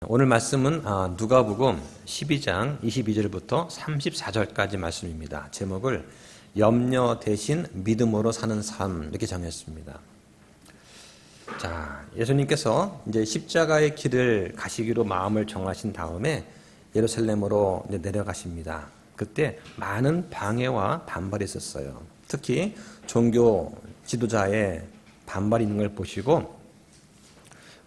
오늘 말씀은 누가복음 12장 22절부터 34절까지 말씀입니다. 제목을 염려 대신 믿음으로 사는 삶 이렇게 정했습니다. 자, 예수님께서 이제 십자가의 길을 가시기로 마음을 정하신 다음에 예루살렘으로 이제 내려가십니다. 그때 많은 방해와 반발이 있었어요. 특히 종교 지도자의 반발이 있는 걸 보시고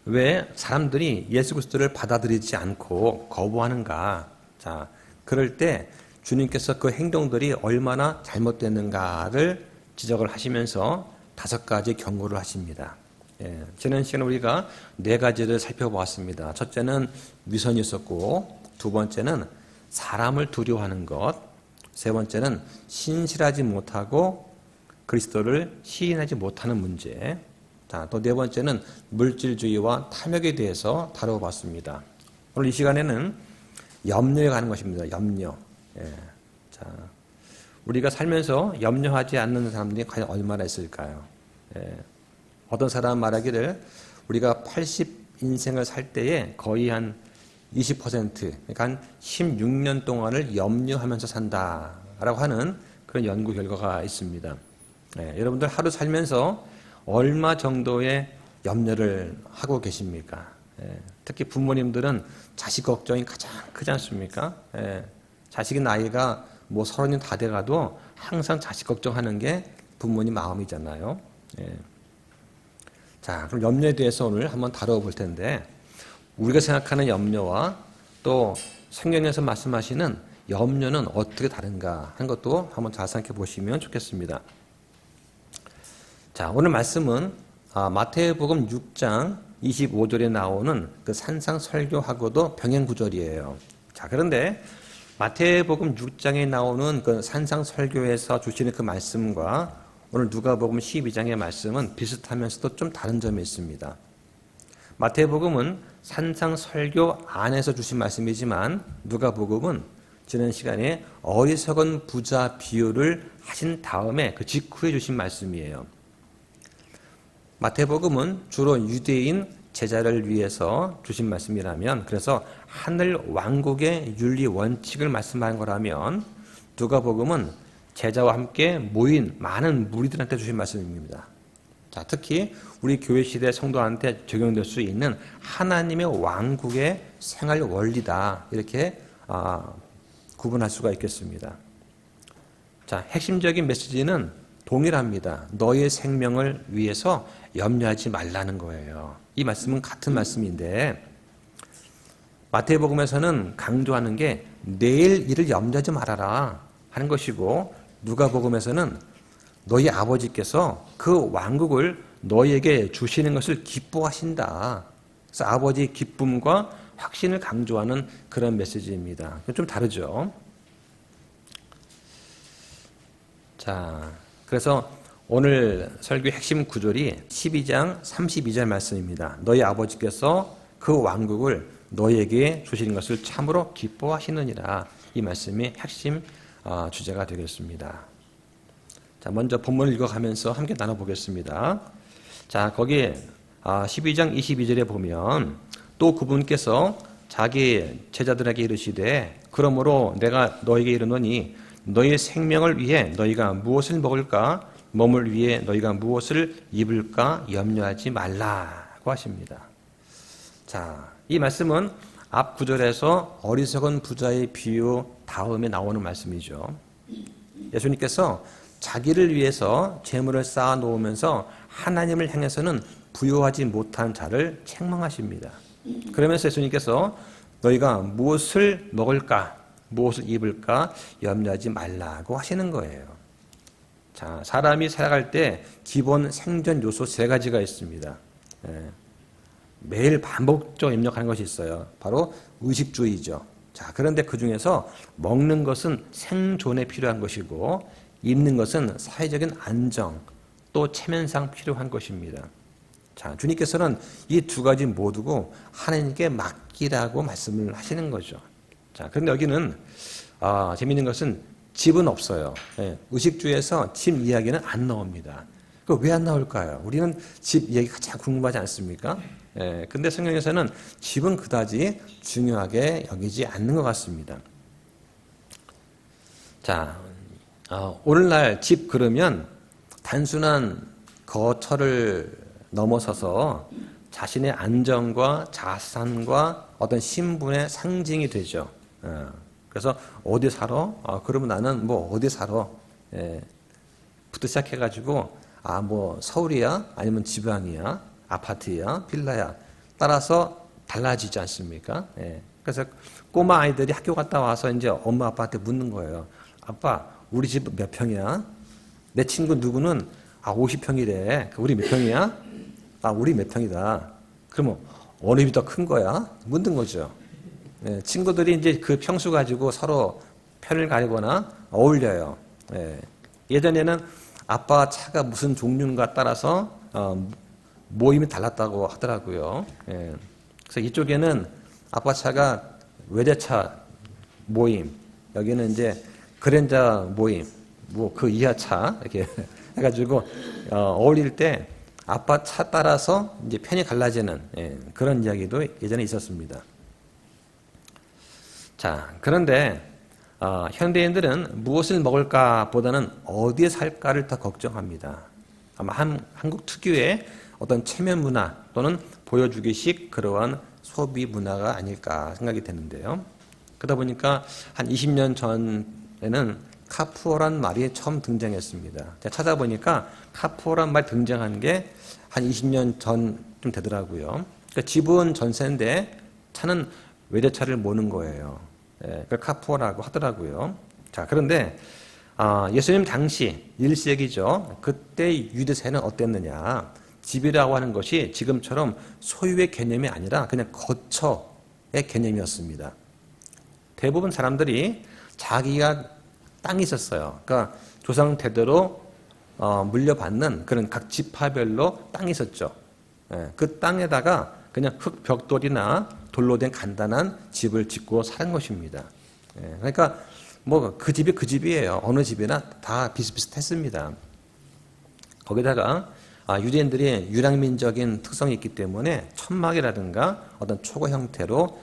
왜 사람들이 예수 그리스도를 받아들이지 않고 거부하는가? 자, 그럴 때 주님께서 그 행동들이 얼마나 잘못됐는가를 지적을 하시면서 5가지 경고를 하십니다. 지난 시간에 우리가 4가지를 살펴보았습니다. 첫째는 위선이 있었고, 2번째는 사람을 두려워하는 것, 3번째는 신실하지 못하고 그리스도를 시인하지 못하는 문제, 자, 또 4번째는 물질주의와 탐욕에 대해서 다뤄봤습니다. 오늘 이 시간에는 염려에 가는 것입니다. 염려. 자, 우리가 살면서 염려하지 않는 사람들이 과연 얼마나 있을까요? 어떤 사람 말하기를 우리가 80인생을 살 때에 거의 한 20%, 그러니까 한 16년 동안을 염려하면서 산다라고 하는 그런 연구 결과가 있습니다. 여러분들 하루 살면서 얼마 정도의 염려를 하고 계십니까? 특히 부모님들은 자식 걱정이 가장 크지 않습니까? 자식의 나이가 뭐 30이 다 돼가도 항상 자식 걱정하는 게 부모님 마음이잖아요. 자, 그럼 염려에 대해서 오늘 한번 다뤄볼 텐데, 우리가 생각하는 염려와 또 성경에서 말씀하시는 염려는 어떻게 다른가 하는 것도 한번 잘 생각해 보시면 좋겠습니다. 자, 오늘 말씀은 마태복음 6장 25절에 나오는 그 산상 설교하고도 병행 구절이에요. 자, 그런데 마태복음 6장에 나오는 그 산상 설교에서 주시는 그 말씀과 오늘 누가복음 12장의 말씀은 비슷하면서도 좀 다른 점이 있습니다. 마태복음은 산상 설교 안에서 주신 말씀이지만 누가복음은 지난 시간에 어리석은 부자 비유를 하신 다음에 그 직후에 주신 말씀이에요. 마태복음은 주로 유대인 제자를 위해서 주신 말씀이라면, 그래서 하늘 왕국의 윤리 원칙을 말씀하는 거라면, 누가복음은 제자와 함께 모인 많은 무리들한테 주신 말씀입니다. 자, 특히 우리 교회 시대 성도한테 적용될 수 있는 하나님의 왕국의 생활 원리다, 이렇게 구분할 수가 있겠습니다. 자, 핵심적인 메시지는 동일합니다. 너의 생명을 위해서 염려하지 말라는 거예요. 이 말씀은 같은 말씀인데, 마태복음에서는 강조하는 게 내일 일을 염려하지 말아라 하는 것이고, 누가복음에서는 너희 아버지께서 그 왕국을 너희에게 주시는 것을 기뻐하신다. 그래서 아버지의 기쁨과 확신을 강조하는 그런 메시지입니다. 좀 다르죠? 자, 그래서 오늘 설교의 핵심 구절이 12장 32절 말씀입니다. 너희 아버지께서 그 왕국을 너희에게 주시는 것을 참으로 기뻐하시느니라. 이 말씀이 핵심 주제가 되겠습니다. 자, 먼저 본문을 읽어가면서 함께 나눠보겠습니다. 자, 거기 12장 22절에 보면 또 그분께서 자기 제자들에게 이르시되 그러므로 내가 너에게 이르노니 너희의 생명을 위해 너희가 무엇을 먹을까, 몸을 위해 너희가 무엇을 입을까 염려하지 말라고 하십니다. 자, 이 말씀은 앞 구절에서 어리석은 부자의 비유 다음에 나오는 말씀이죠. 예수님께서 자기를 위해서 재물을 쌓아 놓으면서 하나님을 향해서는 부요하지 못한 자를 책망하십니다. 그러면서 예수님께서 너희가 무엇을 먹을까, 무엇을 입을까 염려하지 말라고 하시는 거예요. 자, 사람이 살아갈 때 기본 생존 요소 3가지가 있습니다. 매일 반복적으로 입력하는 것이 있어요. 바로 의식주의죠. 자, 그런데 그 중에서 먹는 것은 생존에 필요한 것이고, 입는 것은 사회적인 안정, 또 체면상 필요한 것입니다. 자, 주님께서는 이 2가지 모두고 하나님께 맡기라고 말씀을 하시는 거죠. 자, 그런데 여기는 재미있는 것은 집은 없어요. 의식주의에서 집 이야기는 안 나옵니다. 그 왜 안 나올까요? 우리는 집 얘기 가장 궁금하지 않습니까? 예, 근데 성경에서는 집은 그다지 중요하게 여기지 않는 것 같습니다. 자, 오늘날 집 그러면 단순한 거처를 넘어서서 자신의 안정과 자산과 어떤 신분의 상징이 되죠. 그래서 어디 살아? 그러면 나는 뭐 어디 살아? 예, 부터 시작해가지고 뭐 서울이야? 아니면 지방이야? 아파트야? 빌라야? 따라서 달라지지 않습니까? 예, 그래서 꼬마 아이들이 학교 갔다 와서 이제 엄마 아빠한테 묻는 거예요. 아빠, 우리 집 몇 평이야? 내 친구 누구는 50평이래. 우리 몇 평이야? 우리 몇 평이다. 그러면 어느 집이 더 큰 거야? 묻는 거죠. 예, 친구들이 이제 그 평수 가지고 서로 편을 가리거나 어울려요. 예, 예전에는 아빠 차가 무슨 종류인가 따라서 모임이 달랐다고 하더라고요. 예, 그래서 이쪽에는 아빠 차가 외제차 모임, 여기는 이제 그랜저 모임, 뭐 그 이하 차 이렇게 해가지고 어울릴 때 아빠 차 따라서 이제 편이 갈라지는 그런 이야기도 예전에 있었습니다. 자, 그런데 현대인들은 무엇을 먹을까 보다는 어디에 살까를 더 걱정합니다. 아마 한국 특유의 어떤 체면 문화 또는 보여주기식 그러한 소비 문화가 아닐까 생각이 되는데요. 그러다 보니까 한 20년 전에는 카푸어란 말이 처음 등장했습니다. 제가 찾아보니까 카푸어란 말이 등장한 게 한 20년 전쯤 되더라고요. 그러니까 집은 전세인데 차는 외제차를 모는 거예요. 그걸 카푸어라고 하더라고요. 자, 그런데 예수님 당시 1세기죠. 그때 유대세는 어땠느냐? 집이라고 하는 것이 지금처럼 소유의 개념이 아니라 그냥 거처의 개념이었습니다. 대부분 사람들이 자기가 땅이 있었어요. 그러니까 조상 대대로 물려받는 그런 각 지파별로 땅이 있었죠. 그 땅에다가 그냥 흙 벽돌이나 돌로 된 간단한 집을 짓고 사는 것입니다. 그러니까 뭐 그 집이 그 집이에요. 어느 집이나 다 비슷비슷했습니다. 거기다가 유대인들이 유랑민적인 특성이 있기 때문에 천막이라든가 어떤 초고 형태로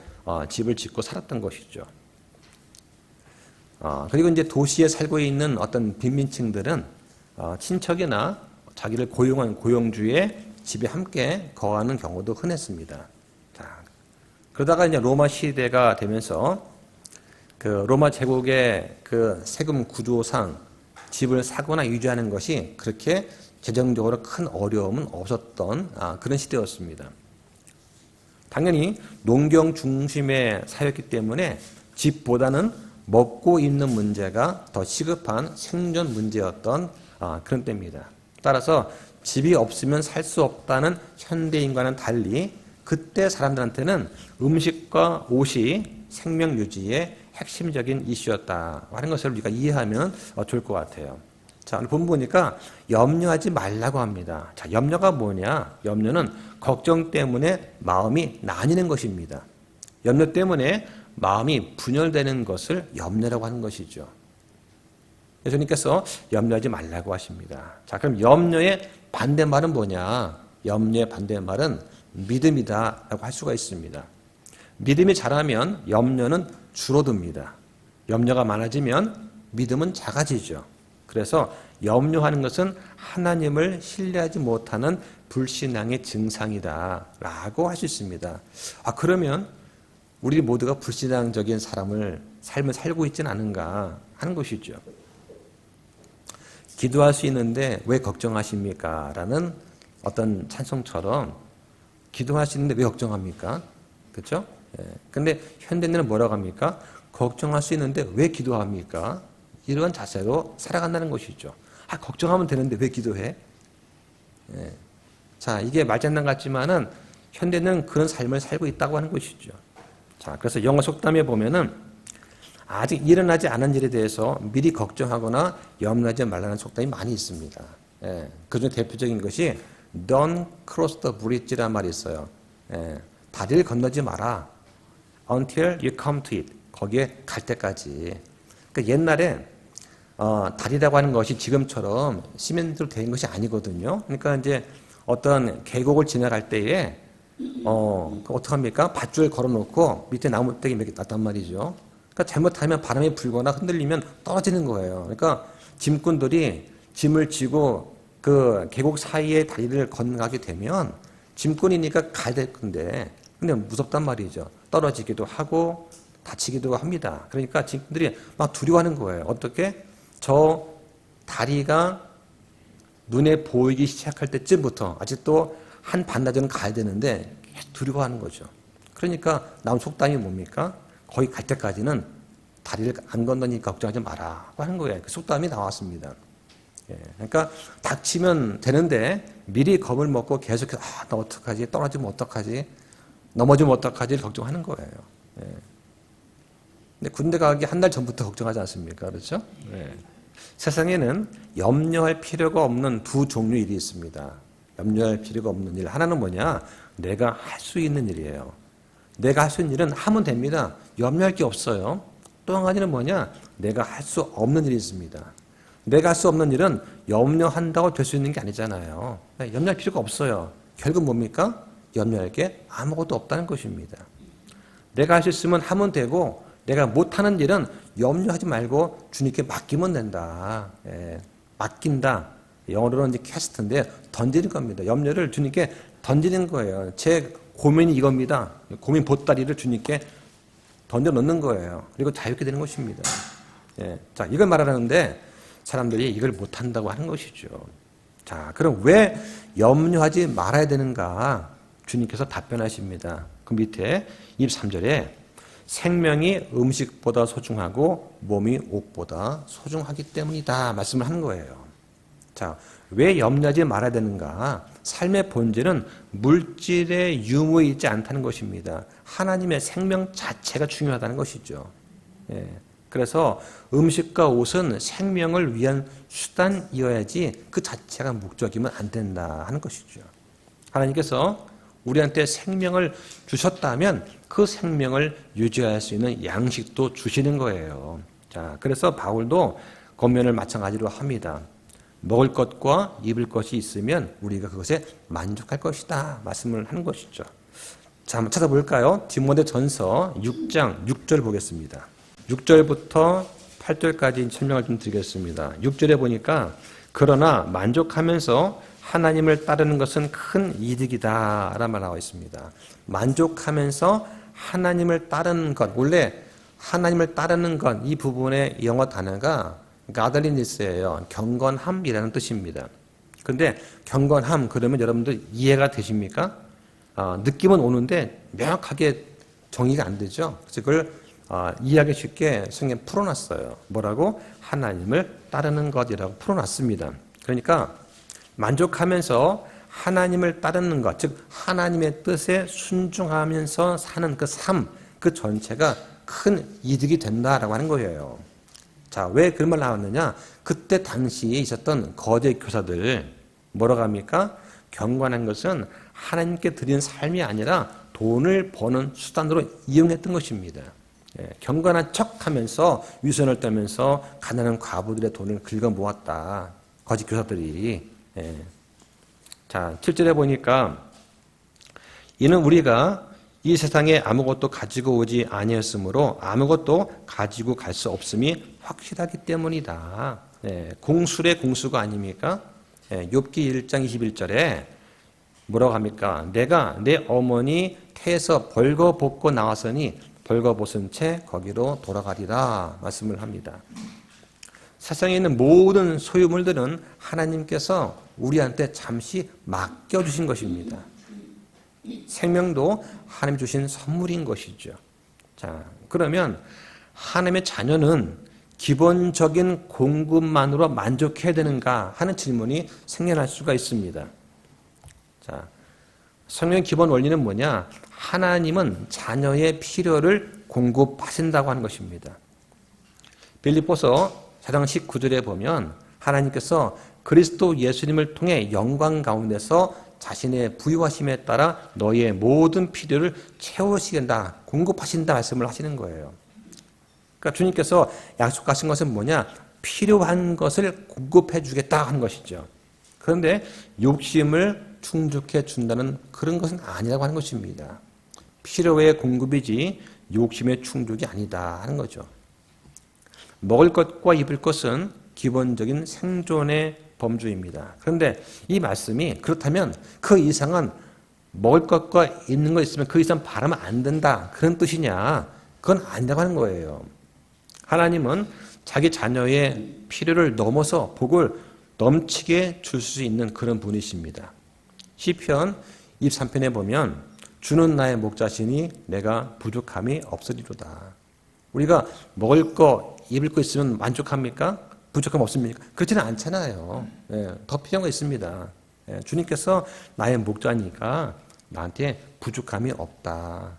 집을 짓고 살았던 것이죠. 그리고 이제 도시에 살고 있는 어떤 빈민층들은 친척이나 자기를 고용한 고용주의 집에 함께 거하는 경우도 흔했습니다. 자, 그러다가 이제 로마 시대가 되면서 그 로마 제국의 그 세금 구조상 집을 사거나 유지하는 것이 그렇게 재정적으로 큰 어려움은 없었던 그런 시대였습니다. 당연히 농경 중심의 사회였기 때문에 집보다는 먹고 입는 문제가 더 시급한 생존 문제였던 그런 때입니다. 따라서 집이 없으면 살 수 없다는 현대인과는 달리 그때 사람들한테는 음식과 옷이 생명 유지의 핵심적인 이슈였다 하는 것을 우리가 이해하면 좋을 것 같아요. 자, 오늘 본 보니까 염려하지 말라고 합니다. 자, 염려가 뭐냐? 염려는 걱정 때문에 마음이 나뉘는 것입니다. 염려 때문에 마음이 분열되는 것을 염려라고 하는 것이죠. 예수님께서 염려하지 말라고 하십니다. 자, 그럼 염려의 반대말은 뭐냐? 염려의 반대말은 믿음이다 라고 할 수가 있습니다. 믿음이 자라면 염려는 줄어듭니다. 염려가 많아지면 믿음은 작아지죠. 그래서 염려하는 것은 하나님을 신뢰하지 못하는 불신앙의 증상이다 라고 할 수 있습니다. 그러면 우리 모두가 불신앙적인 삶을 살고 있지는 않은가 하는 것이죠. 기도할 수 있는데 왜 걱정하십니까? 라는 어떤 찬송처럼 기도할 수 있는데 왜 걱정합니까? 그렇죠? 근데 현대인은 뭐라고 합니까? 걱정할 수 있는데 왜 기도합니까? 이런 자세로 살아간다는 것이죠. 걱정하면 되는데 왜 기도해? 자, 이게 말장난 같지만은 현대는 그런 삶을 살고 있다고 하는 것이죠. 자, 그래서 영어 속담에 보면은 아직 일어나지 않은 일에 대해서 미리 걱정하거나 염려하지 말라는 속담이 많이 있습니다. 그중 대표적인 것이 Don't cross the bridge라는 말이 있어요. 다리를 건너지 마라. Until you come to it. 거기에 갈 때까지. 그러니까 옛날에 다리라고 하는 것이 지금처럼 시멘트로 된 것이 아니거든요. 그러니까 이제 어떤 계곡을 지나갈 때에 어떡합니까? 밧줄 걸어놓고 밑에 나무떼기 몇 개 놨단 말이죠. 그러니까 잘못하면 바람이 불거나 흔들리면 떨어지는 거예요. 그러니까 짐꾼들이 짐을 지고 그 계곡 사이에 다리를 건너가게 되면 짐꾼이니까 가야 될 건데 근데 무섭단 말이죠. 떨어지기도 하고 다치기도 합니다. 그러니까 짐꾼들이 막 두려워하는 거예요. 어떻게? 저 다리가 눈에 보이기 시작할 때쯤부터 아직도 한 반나절은 가야 되는데 계속 두려워하는 거죠. 그러니까 나온 속담이 뭡니까? 거기 갈 때까지는 다리를 안 건너니까 걱정하지 마라 하는 거예요. 그 속담이 나왔습니다. 예, 그러니까 닥치면 되는데 미리 겁을 먹고 계속해서 나 어떡하지? 떨어지면 어떡하지? 넘어지면 어떡하지? 걱정하는 거예요. 예. 근데 군대 가기 한 달 전부터 걱정하지 않습니까? 그렇죠? 예. 세상에는 염려할 필요가 없는 두 종류의 일이 있습니다. 염려할 필요가 없는 일. 하나는 뭐냐? 내가 할 수 있는 일이에요. 내가 할 수 있는 일은 하면 됩니다. 염려할 게 없어요. 또 한 가지는 뭐냐? 내가 할 수 없는 일이 있습니다. 내가 할 수 없는 일은 염려한다고 될 수 있는 게 아니잖아요. 염려할 필요가 없어요. 결국 뭡니까? 염려할 게 아무것도 없다는 것입니다. 내가 할 수 있으면 하면 되고 내가 못하는 일은 염려하지 말고 주님께 맡기면 된다. 예, 맡긴다. 영어로는 이제 캐스트인데 던지는 겁니다. 염려를 주님께 던지는 거예요. 제 고민이 이겁니다. 고민 보따리를 주님께 던져 넣는 거예요. 그리고 자유롭게 되는 것입니다. 예, 자, 이걸 말하는데 사람들이 이걸 못한다고 하는 것이죠. 자, 그럼 왜 염려하지 말아야 되는가? 주님께서 답변하십니다. 그 밑에 23절에 생명이 음식보다 소중하고 몸이 옷보다 소중하기 때문이다 말씀을 하는 거예요. 자, 왜 염려하지 말아야 되는가? 삶의 본질은 물질의 유무에 있지 않다는 것입니다. 하나님의 생명 자체가 중요하다는 것이죠. 예. 그래서 음식과 옷은 생명을 위한 수단이어야지 그 자체가 목적이면 안 된다 하는 것이죠. 하나님께서 우리한테 생명을 주셨다면 그 생명을 유지할 수 있는 양식도 주시는 거예요. 자, 그래서 바울도 권면을 마찬가지로 합니다. 먹을 것과 입을 것이 있으면 우리가 그것에 만족할 것이다 말씀을 하는 것이죠. 자, 한번 찾아볼까요? 디모데전서 6장 6절 보겠습니다. 6절부터 8절까지 설명을 좀 드리겠습니다. 6절에 보니까 그러나 만족하면서 하나님을 따르는 것은 큰 이득이다 라는 말 나와 있습니다. 만족하면서 하나님을 따르는 것, 원래 하나님을 따르는 것, 이 부분의 영어 단어가 가들리니스예요. 경건함이라는 뜻입니다. 그런데 경건함 그러면 여러분들 이해가 되십니까? 느낌은 오는데 명확하게 정의가 안 되죠. 그래서 그걸 이해하기 쉽게 성경에 풀어놨어요. 뭐라고? 하나님을 따르는 것이라고 풀어놨습니다. 그러니까 만족하면서 하나님을 따르는 것, 즉 하나님의 뜻에 순종하면서 사는 그 삶, 그 전체가 큰 이득이 된다라고 하는 거예요. 자, 왜 그런 말 나왔느냐? 그때 당시에 있었던 거대 교사들 뭐라고 합니까? 경건한 것은 하나님께 드리는 삶이 아니라 돈을 버는 수단으로 이용했던 것입니다. 예, 경건한 척하면서 위선을 떨면서 가난한 과부들의 돈을 긁어 모았다. 거짓 교사들이. 예. 자, 7절에 보니까 이는 우리가 이 세상에 아무것도 가지고 오지 아니었으므로 아무것도 가지고 갈 수 없음이 확실하기 때문이다. 예, 공술의 공수가 아닙니까? 예, 욥기 1장 21절에 뭐라고 합니까? 내가 내 어머니 태에서 벌거벗고 나왔으니 벌거벗은 채 거기로 돌아가리라 말씀을 합니다. 세상에 있는 모든 소유물들은 하나님께서 우리한테 잠시 맡겨주신 것입니다. 생명도 하나님 주신 선물인 것이죠. 자, 그러면 하나님의 자녀는 기본적인 공급만으로 만족해야 되는가 하는 질문이 생겨날 수가 있습니다. 자, 성경의 기본 원리는 뭐냐? 하나님은 자녀의 필요를 공급하신다고 하는 것입니다. 빌립보서 4장 19절에 보면 하나님께서 그리스도 예수님을 통해 영광 가운데서 자신의 부유하심에 따라 너희의 모든 필요를 채우시겠다, 공급하신다 말씀을 하시는 거예요. 그러니까 주님께서 약속하신 것은 뭐냐? 필요한 것을 공급해 주겠다 하는 것이죠. 그런데 욕심을 충족해 준다는 그런 것은 아니라고 하는 것입니다. 필요의 공급이지 욕심의 충족이 아니다 하는 거죠. 먹을 것과 입을 것은 기본적인 생존의 범주입니다. 그런데 이 말씀이 그렇다면 그 이상은 먹을 것과 있는 거 있으면 그 이상 바라면 안 된다 그런 뜻이냐? 그건 아니라고 하는 거예요. 하나님은 자기 자녀의 필요를 넘어서 복을 넘치게 줄 수 있는 그런 분이십니다. 시편 23편에 보면 주는 나의 목자시니 내가 부족함이 없으리로다. 우리가 먹을 거, 입을 거 있으면 만족합니까? 부족함 없습니까? 그렇지는 않잖아요. 더 필요한 거 있습니다. 주님께서 나의 목자니까 나한테 부족함이 없다.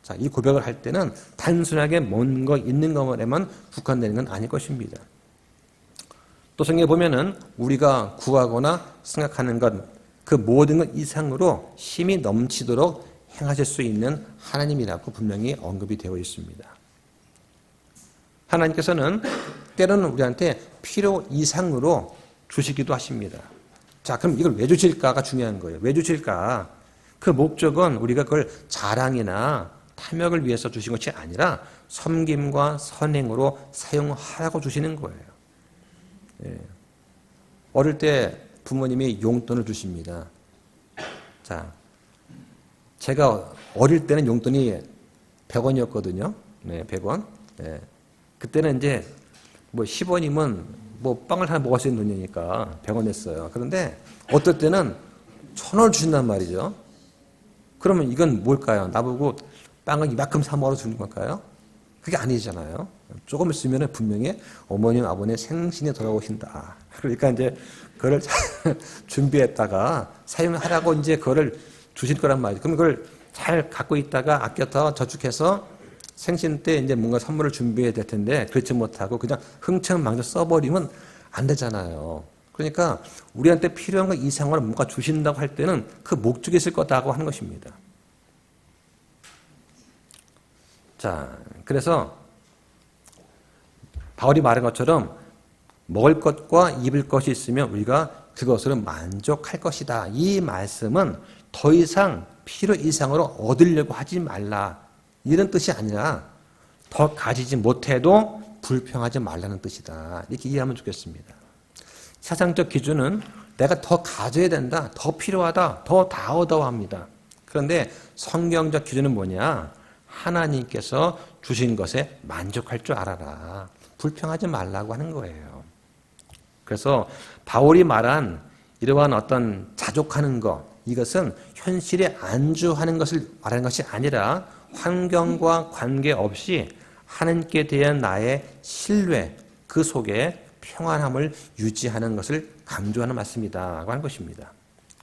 자, 이 고백을 할 때는 단순하게 먹는 거, 있는 것에만 국한되는 건 아닐 것입니다. 또 성경에 보면은 우리가 구하거나 생각하는 것, 그 모든 것 이상으로 힘이 넘치도록 행하실 수 있는 하나님이라고 분명히 언급이 되어 있습니다. 하나님께서는 때로는 우리한테 필요 이상으로 주시기도 하십니다. 자, 그럼 이걸 왜 주실까가 중요한 거예요. 왜 주실까? 그 목적은 우리가 그걸 자랑이나 탐욕을 위해서 주신 것이 아니라 섬김과 선행으로 사용하라고 주시는 거예요. 어릴 때 부모님이 용돈을 주십니다. 자, 제가 어릴 때는 용돈이 100원이었거든요. 네, 100원. 네. 그때는 이제 뭐 10원이면 뭐 빵을 하나 먹을 수 있는 돈이니까 100원 냈어요. 그런데 어떨 때는 1000원을 주신단 말이죠. 그러면 이건 뭘까요? 나보고 빵을 이만큼 사 먹으러 주는 걸까요? 그게 아니잖아요. 조금 있으면 분명히 어머님, 아버님 생신에 돌아오신다. 그러니까 이제 그걸 준비했다가 사용하라고 이제 그거를 주실 거란 말이죠. 그럼 그걸 잘 갖고 있다가 아껴서 저축해서 생신 때 이제 뭔가 선물을 준비해야 될 텐데 그렇지 못하고 그냥 흥청망청 써버리면 안 되잖아요. 그러니까 우리한테 필요한 것 이상으로 뭔가 주신다고 할 때는 그 목적이 있을 거다고 하는 것입니다. 자, 그래서 바울이 말한 것처럼 먹을 것과 입을 것이 있으면 우리가 그것으로 만족할 것이다. 이 말씀은 더 이상 필요 이상으로 얻으려고 하지 말라. 이런 뜻이 아니라 더 가지지 못해도 불평하지 말라는 뜻이다. 이렇게 이해하면 좋겠습니다. 세상적 기준은 내가 더 가져야 된다, 더 필요하다, 더 다얻어합니다. 그런데 성경적 기준은 뭐냐? 하나님께서 주신 것에 만족할 줄 알아라. 불평하지 말라고 하는 거예요. 그래서 바울이 말한 이러한 어떤 자족하는 것, 이것은 현실에 안주하는 것을 말하는 것이 아니라 환경과 관계없이 하나님께 대한 나의 신뢰, 그 속에 평안함을 유지하는 것을 강조하는 말씀이다라고 하는 것입니다.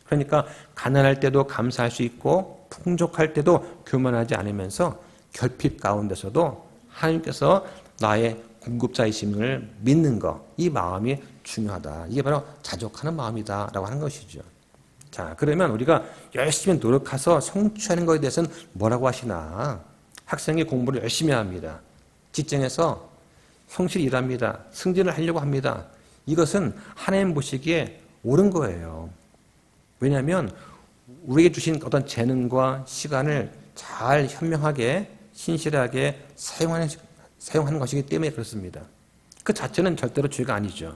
그러니까 가난할 때도 감사할 수 있고 풍족할 때도 교만하지 않으면서 결핍 가운데서도 하나님께서 나의 공급자이심을 믿는 것, 이 마음이 중요하다. 이게 바로 자족하는 마음이다라고 하는 것이죠. 자, 그러면 우리가 열심히 노력해서 성취하는 것에 대해서는 뭐라고 하시나? 학생이 공부를 열심히 합니다. 직장에서 성실히 일합니다. 승진을 하려고 합니다. 이것은 하나님 보시기에 옳은 거예요. 왜냐하면 우리에게 주신 어떤 재능과 시간을 잘 현명하게 신실하게 사용하는 것이기 때문에 그렇습니다. 그 자체는 절대로 죄가 아니죠.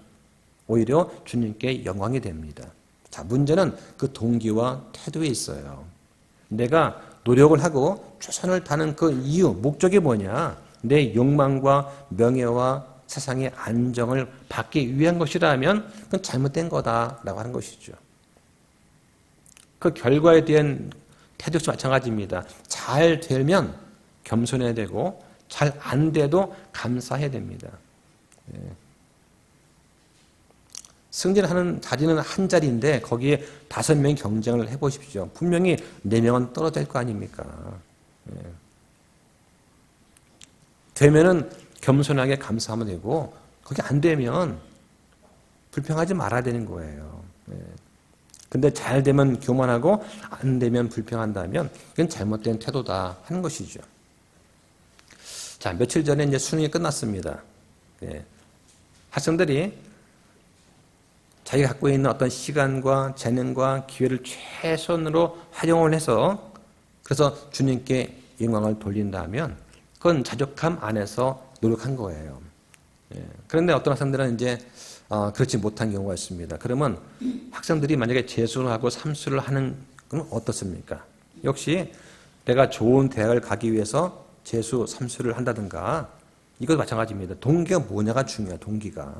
오히려 주님께 영광이 됩니다. 자, 문제는 그 동기와 태도에 있어요. 내가 노력을 하고 최선을 다하는 그 이유, 목적이 뭐냐? 내 욕망과 명예와 세상의 안정을 받기 위한 것이라면 그건 잘못된 거다라고 하는 것이죠. 그 결과에 대한 태도 역시 마찬가지입니다. 잘 되면 겸손해야 되고 잘 안 돼도 감사해야 됩니다. 승진하는 자리는 한 자리인데 거기에 5명이 경쟁을 해보십시오. 분명히 4명은 떨어질 거 아닙니까? 되면은 겸손하게 감사하면 되고 거기 안 되면 불평하지 말아야 되는 거예요. 근데 잘 되면 교만하고 안 되면 불평한다면 이건 잘못된 태도다 하는 것이죠. 자, 며칠 전에 이제 수능이 끝났습니다. 학생들이 자기가 갖고 있는 어떤 시간과 재능과 기회를 최선으로 활용을 해서 그래서 주님께 영광을 돌린다면 그건 자족함 안에서 노력한 거예요. 그런데 어떤 학생들은 이제 그렇지 못한 경우가 있습니다. 그러면 학생들이 만약에 재수를 하고 삼수를 하는 건 어떻습니까? 역시 내가 좋은 대학을 가기 위해서 재수, 삼수를 한다든가 이것도 마찬가지입니다. 동기가 뭐냐가 중요해요. 동기가.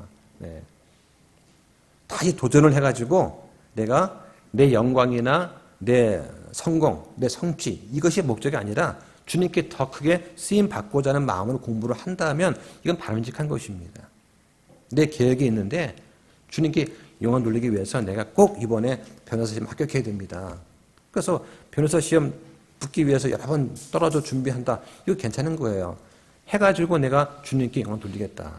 다시 도전을 해가지고 내가 내 영광이나 내 성공, 내 성취 이것이 목적이 아니라 주님께 더 크게 쓰임 받고자 하는 마음으로 공부를 한다면 이건 바람직한 것입니다. 내 계획이 있는데 주님께 영광 돌리기 위해서 내가 꼭 이번에 변호사 시험 합격해야 됩니다. 그래서 변호사 시험 붙기 위해서 여러 번 떨어져 준비한다. 이거 괜찮은 거예요. 해가지고 내가 주님께 영광 돌리겠다.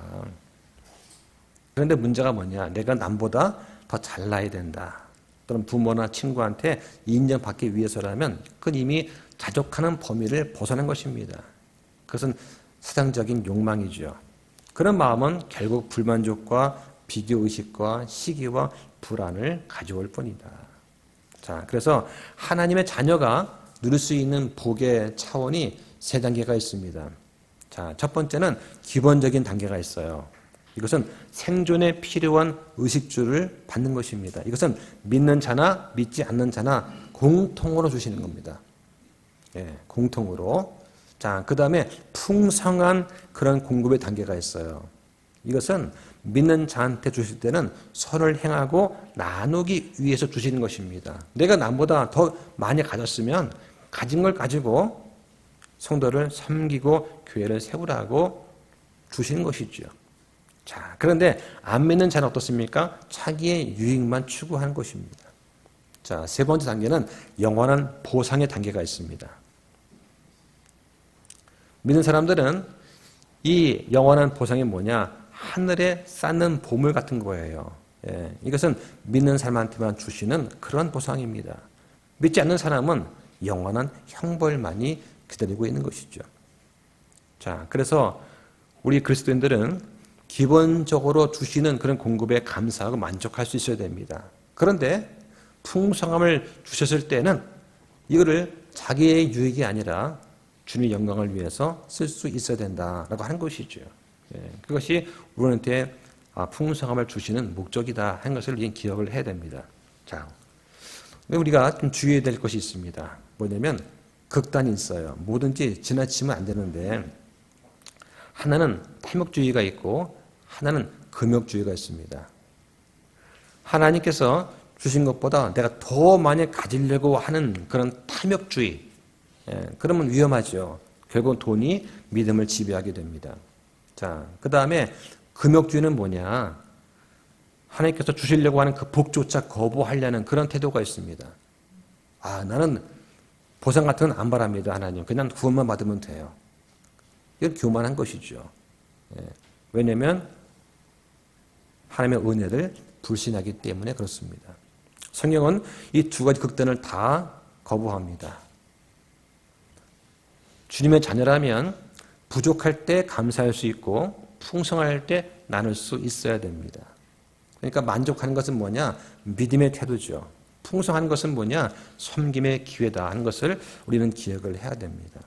그런데 문제가 뭐냐? 내가 남보다 더 잘나야 된다. 또는 부모나 친구한테 인정받기 위해서라면 그건 이미 자족하는 범위를 벗어난 것입니다. 그것은 세상적인 욕망이죠. 그런 마음은 결국 불만족과 비교의식과 시기와 불안을 가져올 뿐이다. 자, 그래서 하나님의 자녀가 누릴 수 있는 복의 차원이 세 단계가 있습니다. 자, 첫 번째는 기본적인 단계가 있어요. 이것은 생존에 필요한 의식주를 받는 것입니다. 이것은 믿는 자나 믿지 않는 자나 공통으로 주시는 겁니다. 공통으로. 자, 그 다음에 풍성한 그런 공급의 단계가 있어요. 이것은 믿는 자한테 주실 때는 선을 행하고 나누기 위해서 주시는 것입니다. 내가 남보다 더 많이 가졌으면 가진 걸 가지고 성도를 섬기고 교회를 세우라고 주시는 것이죠. 자, 그런데 안 믿는 자는 어떻습니까? 자기의 유익만 추구하는 것입니다. 자, 세 번째 단계는 영원한 보상의 단계가 있습니다. 믿는 사람들은 이 영원한 보상이 뭐냐? 하늘에 쌓는 보물 같은 거예요. 이것은 믿는 사람한테만 주시는 그런 보상입니다. 믿지 않는 사람은 영원한 형벌만이 기다리고 있는 것이죠. 자, 그래서 우리 그리스도인들은 기본적으로 주시는 그런 공급에 감사하고 만족할 수 있어야 됩니다. 그런데 풍성함을 주셨을 때는 이거를 자기의 유익이 아니라 주님의 영광을 위해서 쓸 수 있어야 된다라고 하는 것이죠. 그것이 우리한테 풍성함을 주시는 목적이다 하는 것을 우리는 기억을 해야 됩니다. 자, 우리가 좀 주의해야 될 것이 있습니다. 뭐냐면 극단이 있어요. 뭐든지 지나치면 안 되는데 하나는 탐욕주의가 있고 하나는 금욕주의가 있습니다. 하나님께서 주신 것보다 내가 더 많이 가지려고 하는 그런 탐욕주의, 그러면 위험하죠. 결국 돈이 믿음을 지배하게 됩니다. 자, 그 다음에 금욕주의는 뭐냐? 하나님께서 주시려고 하는 그 복조차 거부하려는 그런 태도가 있습니다. 나는 보상 같은 건 안 바랍니다, 하나님. 그냥 구원만 받으면 돼요. 이건 교만한 것이죠. 왜냐하면 하나님의 은혜를 불신하기 때문에 그렇습니다. 성경은 이 두 가지 극단을 다 거부합니다. 주님의 자녀라면 부족할 때 감사할 수 있고 풍성할 때 나눌 수 있어야 됩니다. 그러니까 만족하는 것은 뭐냐? 믿음의 태도죠. 풍성한 것은 뭐냐? 섬김의 기회다 하는 것을 우리는 기억을 해야 됩니다.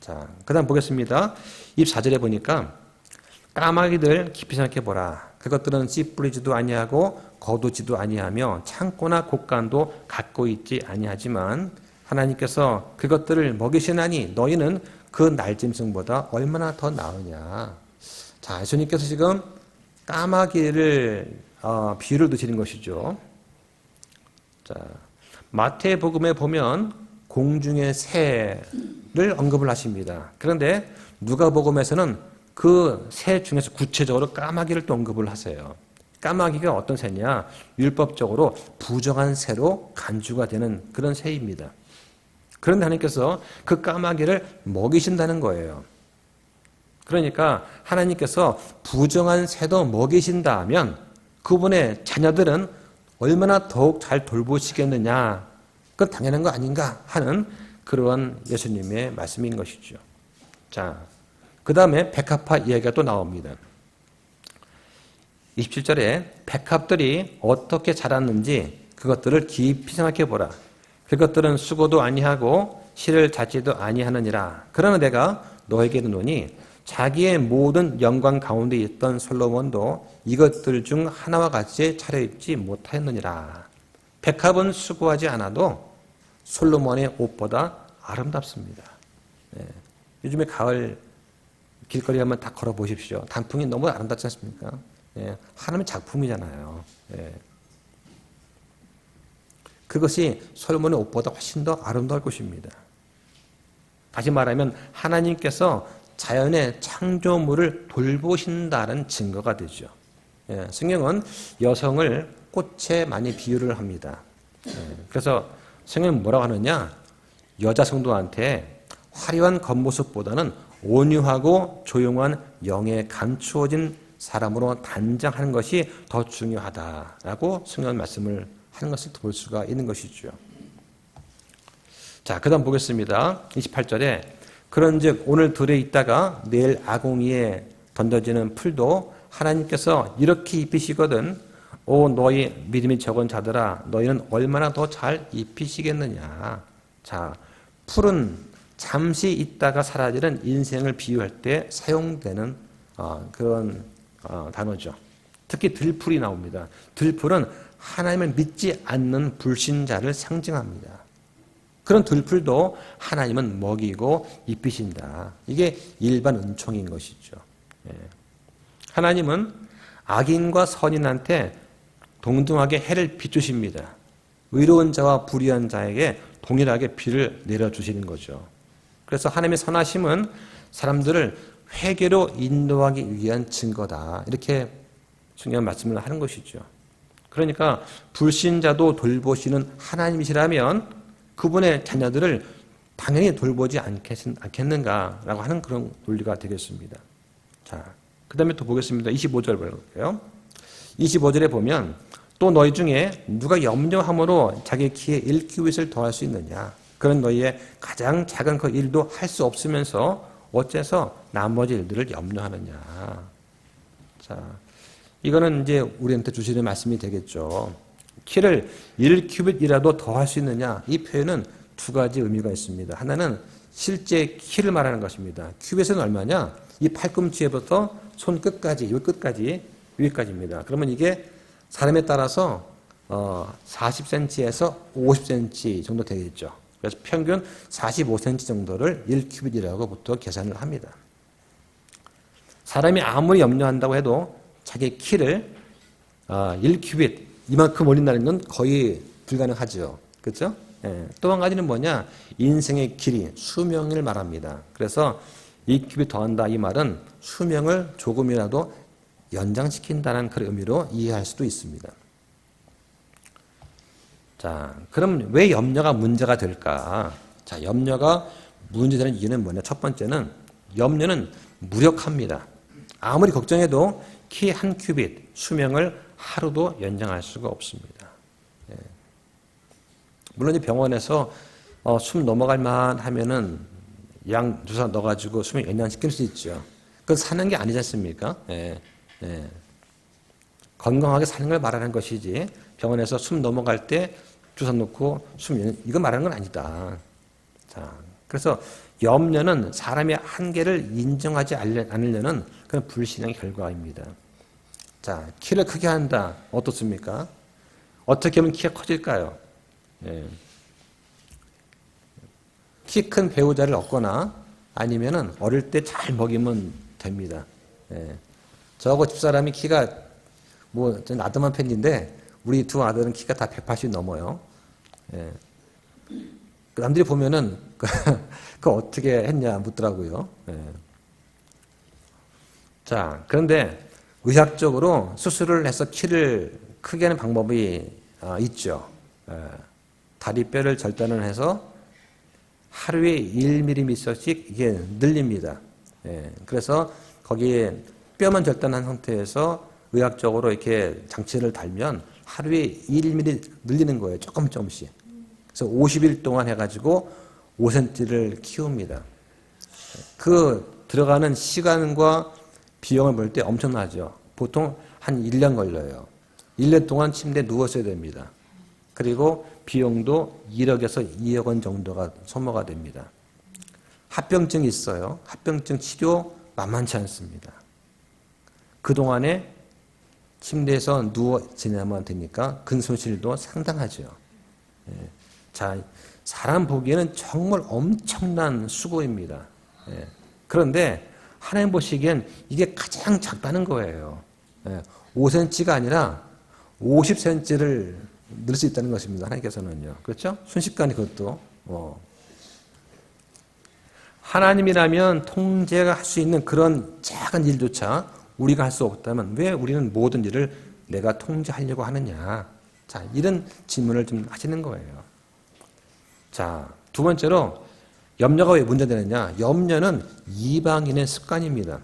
자, 그 다음 보겠습니다. 24절에 보니까 까마귀들 깊이 생각해 보라. 그것들은 씨 뿌리지도 아니하고 거두지도 아니하며 창고나 곡간도 갖고 있지 아니하지만 하나님께서 그것들을 먹이시나니 너희는 그 날짐승보다 얼마나 더 나으냐. 자, 예수님께서 지금 까마귀를 비유를 드시는 것이죠. 자, 마태복음에 보면 공중의 새를 언급을 하십니다. 그런데 누가복음에서는 그 새 중에서 구체적으로 까마귀를 또 언급을 하세요. 까마귀가 어떤 새냐? 율법적으로 부정한 새로 간주가 되는 그런 새입니다. 그런데 하나님께서 그 까마귀를 먹이신다는 거예요. 그러니까 하나님께서 부정한 새도 먹이신다면 그분의 자녀들은 얼마나 더욱 잘 돌보시겠느냐. 그건 당연한 거 아닌가 하는 그러한 예수님의 말씀인 것이죠. 자, 그 다음에 백합화 이야기가 또 나옵니다. 27절에 백합들이 어떻게 자랐는지 그것들을 깊이 생각해 보라. 그것들은 수고도 아니하고 실을 찾지도 아니하느니라. 그러나 내가 너에게 이르노니 자기의 모든 영광 가운데 있던 솔로몬도 이것들 중 하나와 같이 차려입지 못하였느니라. 백합은 수고하지 않아도 솔로몬의 옷보다 아름답습니다. 예. 요즘에 가을 길거리 한번 다 걸어 보십시오. 단풍이 너무 아름답지 않습니까? 예. 하나님의 작품이잖아요. 예. 그것이 솔로몬의 옷보다 훨씬 더 아름다울 것입니다. 다시 말하면 하나님께서 자연의 창조물을 돌보신다는 증거가 되죠. 예. 성경은 여성을 꽃에 많이 비유를 합니다. 예. 그래서 성경은 뭐라고 하느냐? 여자 성도한테 화려한 겉모습보다는 온유하고 조용한 영에 감추어진 사람으로 단장하는 것이 더 중요하다라고 성경 말씀을 하는 것을 볼 수가 있는 것이죠. 자, 그 다음 보겠습니다. 28절에 그런즉 오늘 들에 있다가 내일 아궁이에 던져지는 풀도 하나님께서 이렇게 입히시거든 오 너희 믿음이 적은 자들아 너희는 얼마나 더 잘 입히시겠느냐. 자, 풀은 잠시 있다가 사라지는 인생을 비유할 때 사용되는 그런 단어죠. 특히 들풀이 나옵니다. 들풀은 하나님을 믿지 않는 불신자를 상징합니다. 그런 들풀도 하나님은 먹이고 입히신다. 이게 일반 은총인 것이죠. 예. 하나님은 악인과 선인한테 동등하게 해를 비추십니다. 의로운 자와 불의한 자에게 동일하게 비를 내려주시는 거죠. 그래서 하나님의 선하심은 사람들을 회개로 인도하기 위한 증거다. 이렇게 중요한 말씀을 하는 것이죠. 그러니까 불신자도 돌보시는 하나님이시라면 그분의 자녀들을 당연히 돌보지 않겠는가라고 하는 그런 논리가 되겠습니다. 자, 그 다음에 또 보겠습니다. 25절 볼게요. 25절에 보면 또 너희 중에 누가 염려함으로 자기 키에 1규빗을 더할 수 있느냐. 그런 너희의 가장 작은 그 일도 할 수 없으면서 어째서 나머지 일들을 염려하느냐. 자, 이거는 이제 우리한테 주시는 말씀이 되겠죠. 키를 1규빗이라도 더 할 수 있느냐. 이 표현은 두 가지 의미가 있습니다. 하나는 실제 키를 말하는 것입니다. 규빗은 얼마냐? 이 팔꿈치에부터 손끝까지, 요 끝까지, 여기까지입니다. 그러면 이게 사람에 따라서 40cm에서 50cm 정도 되겠죠. 그래서 평균 45cm 정도를 1규빗이라고 보통 계산을 합니다. 사람이 아무리 염려한다고 해도 자기 키를 1규빗 이만큼 올린다는 건 거의 불가능하죠. 그렇죠? 예. 또 한 가지는 뭐냐? 인생의 길이, 수명을 말합니다. 그래서 2규빗 더한다 이 말은 수명을 조금이라도 연장시킨다는 그런 의미로 이해할 수도 있습니다. 자, 그럼 왜 염려가 문제가 될까? 자, 염려가 문제되는 이유는 뭐냐? 첫 번째는 염려는 무력합니다. 아무리 걱정해도 키 1규빗 수명을 하루도 연장할 수가 없습니다. 예. 물론 병원에서 숨 넘어갈 만 하면은 양 주사 넣어가지고 수명 연장시킬 수 있죠. 그건 사는 게 아니지 않습니까? 예. 예. 건강하게 사는 걸 말하는 것이지 병원에서 숨 넘어갈 때 주사 놓고 이거 말하는 건 아니다. 자, 그래서 염려는 사람의 한계를 인정하지 않으려는 그런 불신앙의 결과입니다. 자, 키를 크게 한다. 어떻습니까? 어떻게 하면 키가 커질까요? 예. 키 큰 배우자를 얻거나 아니면은 어릴 때 잘 먹이면 됩니다. 예. 저하고 집사람이 키가 전 아들만 팬인데 우리 두 아들은 키가 다 180 넘어요. 예. 남들이 보면은 그거 어떻게 했냐 묻더라고요. 예. 자, 그런데 의학적으로 수술을 해서 키를 크게 하는 방법이 있죠. 예. 다리뼈를 절단을 해서 하루에 1mm씩 이게 늘립니다. 예. 그래서 거기에 뼈만 절단한 상태에서 의학적으로 이렇게 장치를 달면 하루에 1mm 늘리는 거예요. 조금씩. 그래서 50일 동안 해가지고 5cm를 키웁니다. 그 들어가는 시간과 비용을 볼 때 엄청나죠. 보통 한 1년 걸려요. 1년 동안 침대에 누웠어야 됩니다. 그리고 비용도 1억에서 2억 원 정도가 소모가 됩니다. 합병증이 있어요. 합병증 치료 만만치 않습니다. 그동안에 침대에서 누워 지내면 되니까 근손실도 상당하죠. 예. 자, 사람 보기에는 정말 엄청난 수고입니다. 예. 그런데 하나님 보시기엔 이게 가장 작다는 거예요. 예. 5cm가 아니라 50cm를 늘 수 있다는 것입니다. 하나님께서는요. 그렇죠? 순식간에 그것도. 하나님이라면 통제가 할 수 있는 그런 작은 일조차 우리가 할 수 없다면 왜 우리는 모든 일을 내가 통제하려고 하느냐. 자, 이런 질문을 좀 하시는 거예요. 자, 두 번째로 염려가 왜 문제되느냐. 염려는 이방인의 습관입니다.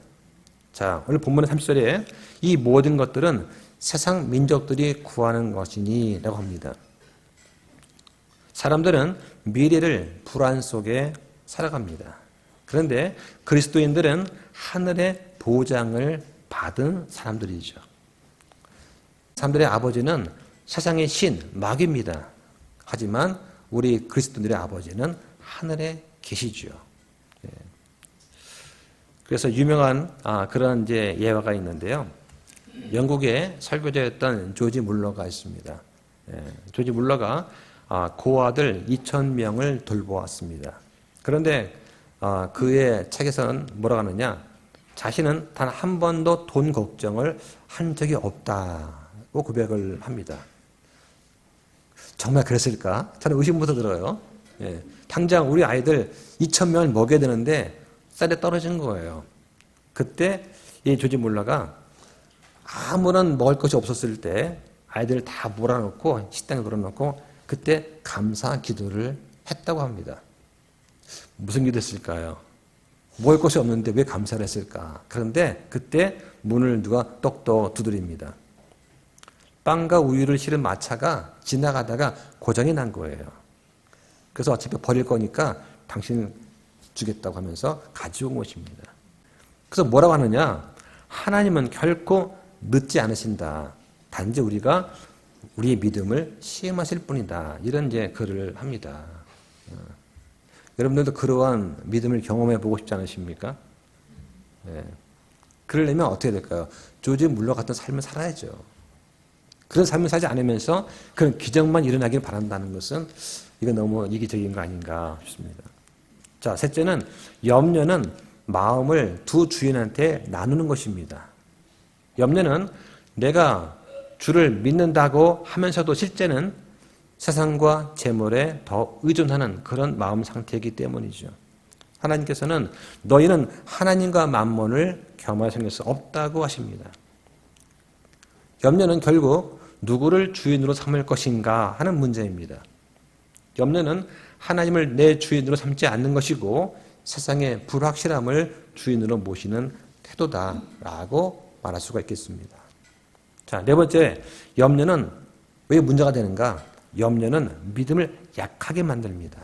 자, 오늘 본문의 30절에 이 모든 것들은 세상 민족들이 구하는 것이니 라고 합니다. 사람들은 미래를 불안 속에 살아갑니다. 그런데 그리스도인들은 하늘의 보장을 받은 사람들이죠. 사람들의 아버지는 세상의 신, 마귀입니다. 하지만 우리 그리스도인들의 아버지는 하늘에 계시죠. 그래서 유명한 그런 이제 예화가 있는데요. 영국의 설교자였던 조지 물러가 있습니다. 조지 물러가 고아들 2,000명을 돌보았습니다. 그런데 그의 책에서는 뭐라고 하느냐, 자신은 단 한 번도 돈 걱정을 한 적이 없다고 고백을 합니다. 정말 그랬을까? 저는 의심부터 들어요. 당장 우리 아이들 2,000명을 먹여야 되는데 쌀에 떨어진 거예요. 그때 이 조지 물러가 아무런 먹을 것이 없었을 때 아이들을 다 몰아넣고 식당에 몰아넣고 그때 감사 기도를 했다고 합니다. 무슨 기도했을까요? 먹을 것이 없는데 왜 감사를 했을까? 그런데 그때 문을 누가 똑똑 두드립니다. 빵과 우유를 실은 마차가 지나가다가 고장이 난 거예요. 그래서 어차피 버릴 거니까 당신 주겠다고 하면서 가져온 것입니다. 그래서 뭐라고 하느냐? 하나님은 결코 늦지 않으신다. 단지 우리가 우리의 믿음을 시험하실 뿐이다. 이런 이제 글을 합니다. 여러분들도 그러한 믿음을 경험해 보고 싶지 않으십니까? 그러려면 어떻게 될까요? 조지 물러 같은 삶을 살아야죠. 그런 삶을 살지 않으면서 그런 기적만 일어나길 바란다는 것은 이건 너무 이기적인 거 아닌가 싶습니다. 자, 셋째는 염려는 마음을 두 주인한테 나누는 것입니다. 염려는 내가 주를 믿는다고 하면서도 실제는 세상과 재물에 더 의존하는 그런 마음 상태이기 때문이죠. 하나님께서는 너희는 하나님과 만몬을 겸하여 섬길 수 없다고 하십니다. 염려는 결국 누구를 주인으로 삼을 것인가 하는 문제입니다. 염려는 하나님을 내 주인으로 삼지 않는 것이고 세상의 불확실함을 주인으로 모시는 태도다라고 말할 수가 있겠습니다. 자, 네 번째, 염려는 왜 문제가 되는가? 염려는 믿음을 약하게 만듭니다.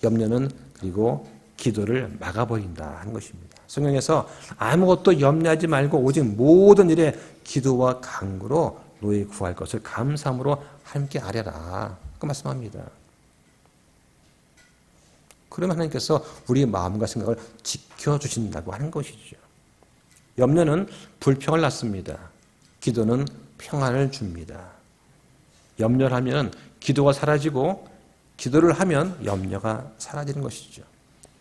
염려는 그리고 기도를 막아버린다 하는 것입니다. 성경에서 아무것도 염려하지 말고 오직 모든 일에 기도와 간구로 너희 구할 것을 감사함으로 함께 아뢰라. 그 말씀합니다. 그러면 하나님께서 우리의 마음과 생각을 지켜주신다고 하는 것이죠. 염려는 불평을 낳습니다. 기도는 평안을 줍니다. 염려를 하면 기도가 사라지고 기도를 하면 염려가 사라지는 것이죠.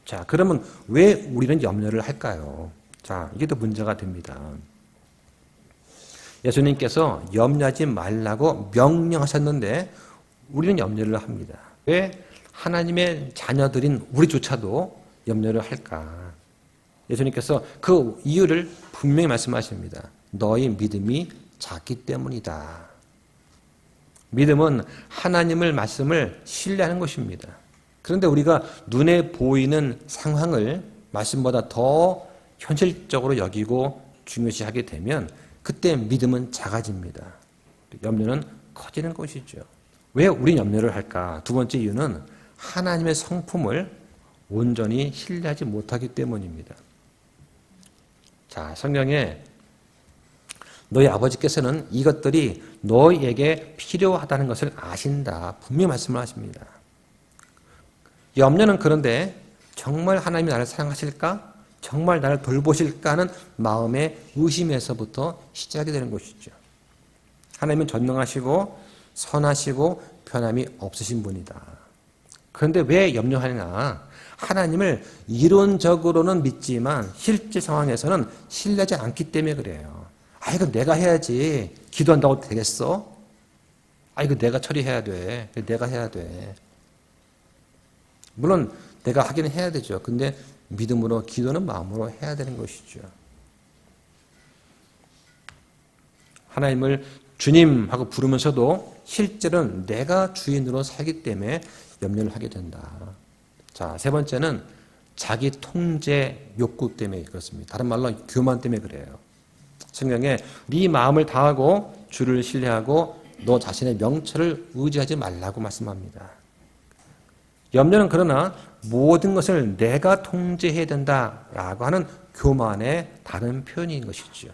자, 그러면 왜 우리는 염려를 할까요? 자, 이게 또 문제가 됩니다. 예수님께서 염려하지 말라고 명령하셨는데 우리는 염려를 합니다. 왜 하나님의 자녀들인 우리조차도 염려를 할까? 예수님께서 그 이유를 분명히 말씀하십니다. 너희 믿음이 작기 때문이다. 믿음은 하나님의 말씀을 신뢰하는 것입니다. 그런데 우리가 눈에 보이는 상황을 말씀보다 더 현실적으로 여기고 중요시하게 되면 그때 믿음은 작아집니다. 염려는 커지는 것이죠. 왜 우린 염려를 할까? 두 번째 이유는 하나님의 성품을 온전히 신뢰하지 못하기 때문입니다. 자, 성경에 너희 아버지께서는 이것들이 너희에게 필요하다는 것을 아신다. 분명히 말씀을 하십니다. 염려는 그런데 정말 하나님이 나를 사랑하실까? 정말 나를 돌보실까 하는 마음의 의심에서부터 시작이 되는 것이죠. 하나님은 전능하시고 선하시고 변함이 없으신 분이다. 그런데 왜 염려하느냐? 하나님을 이론적으로는 믿지만 실제 상황에서는 신뢰하지 않기 때문에 그래요. 아, 이거 내가 해야지. 기도한다고 되겠어? 아, 이거 내가 처리해야 돼. 내가 해야 돼. 물론 내가 하기는 해야 되죠. 근데 믿음으로, 기도는 마음으로 해야 되는 것이죠. 하나님을 주님 하고 부르면서도 실제로는 내가 주인으로 살기 때문에 염려를 하게 된다. 자, 세 번째는 자기 통제 욕구 때문에 그렇습니다. 다른 말로 교만 때문에 그래요. 성경에 네 마음을 다하고 주를 신뢰하고 너 자신의 명철을 의지하지 말라고 말씀합니다. 염려는 그러나 모든 것을 내가 통제해야 된다라고 하는 교만의 다른 표현인 것이죠.